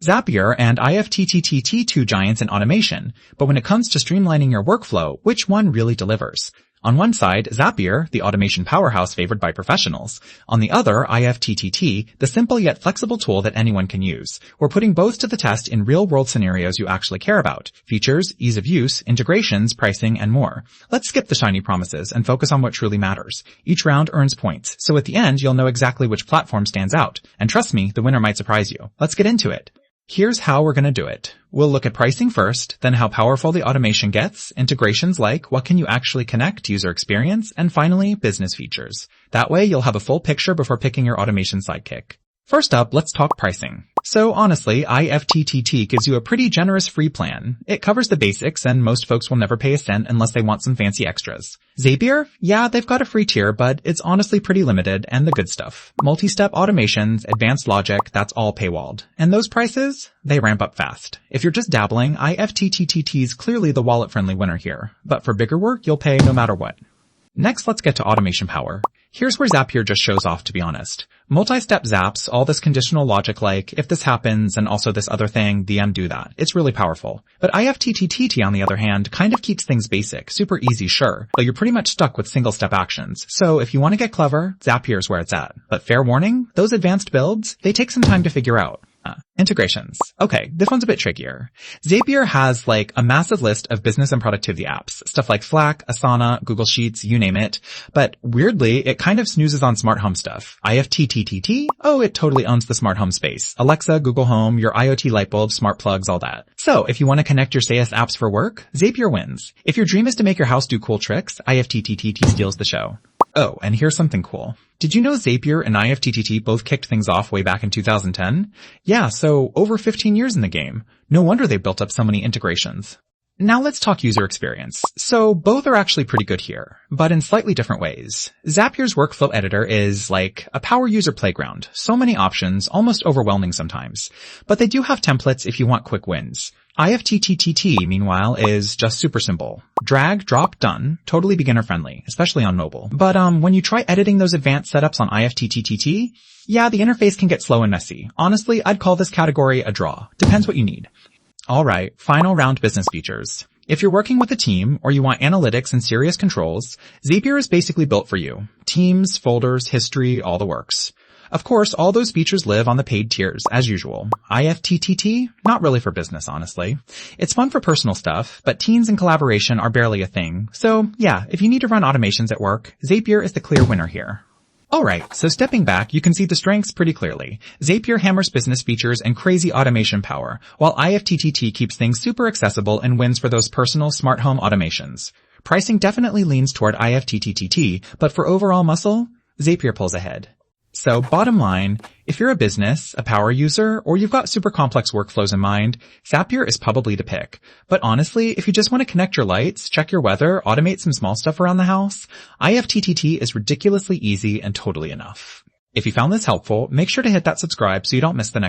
Zapier and IFTTT, two giants in automation, but when it comes to streamlining your workflow, which one really delivers? On one side, Zapier, the automation powerhouse favored by professionals. On the other, IFTTT, the simple yet flexible tool that anyone can use. We're putting both to the test in real-world scenarios you actually care about. Features, ease of use, integrations, pricing, and more. Let's skip the shiny promises and focus on what truly matters. Each round earns points, so at the end you'll know exactly which platform stands out. And trust me, the winner might surprise you. Let's get into it. Here's how we're going to do it. We'll look at pricing first, then how powerful the automation gets, integrations like what can you actually connect, user experience, and finally, business features. That way you'll have a full picture before picking your automation sidekick. First up, let's talk pricing. So honestly, IFTTT gives you a pretty generous free plan. It covers the basics and most folks will never pay a cent unless they want some fancy extras. Zapier? Yeah, they've got a free tier, but it's honestly pretty limited and the good stuff. Multi-step automations, advanced logic, that's all paywalled. And those prices? They ramp up fast. If you're just dabbling, IFTTT's clearly the wallet-friendly winner here. But for bigger work, you'll pay no matter what. Next, let's get to automation power. Here's where Zapier just shows off, to be honest. Multi-step zaps, all this conditional logic like, if this happens and also this other thing, the do that. It's really powerful. But IFTTT, on the other hand, kind of keeps things basic, super easy, sure, but you're pretty much stuck with single-step actions. So if you want to get clever, Zapier's where it's at. But fair warning, those advanced builds, they take some time to figure out. Integrations. Okay, this one's a bit trickier. Zapier has like a massive list of business and productivity apps, stuff like Slack, Asana, Google Sheets, you name it. But weirdly, it kind of snoozes on smart home stuff. IFTTT? Oh, it totally owns the smart home space. Alexa, Google Home, your IoT light bulbs, smart plugs, all that. So if you want to connect your SaaS apps for work, Zapier wins. If your dream is to make your house do cool tricks, IFTTT steals the show. Oh, and here's something cool. Did you know Zapier and IFTTT both kicked things off way back in 2010? Yeah, so over 15 years in the game. No wonder they built up so many integrations. Now let's talk user experience. So both are actually pretty good here, but in slightly different ways. Zapier's workflow editor is like a power user playground. So many options, almost overwhelming sometimes. But they do have templates if you want quick wins. IFTTT, meanwhile, is just super simple. Drag, drop, done. Totally beginner friendly, especially on mobile. But when you try editing those advanced setups on IFTTT, yeah, the interface can get slow and messy. Honestly, I'd call this category a draw. Depends what you need. Alright, final round business features. If you're working with a team or you want analytics and serious controls, Zapier is basically built for you. Teams, folders, history, all the works. Of course, all those features live on the paid tiers, as usual. IFTTT? Not really for business, honestly. It's fun for personal stuff, but teams and collaboration are barely a thing. So, yeah, if you need to run automations at work, Zapier is the clear winner here. Alright, so stepping back, you can see the strengths pretty clearly. Zapier hammers business features and crazy automation power, while IFTTT keeps things super accessible and wins for those personal smart home automations. Pricing definitely leans toward IFTTT, but for overall muscle, Zapier pulls ahead. So bottom line, if you're a business, a power user, or you've got super complex workflows in mind, Zapier is probably the pick. But honestly, if you just want to connect your lights, check your weather, automate some small stuff around the house, IFTTT is ridiculously easy and totally enough. If you found this helpful, make sure to hit that subscribe so you don't miss the next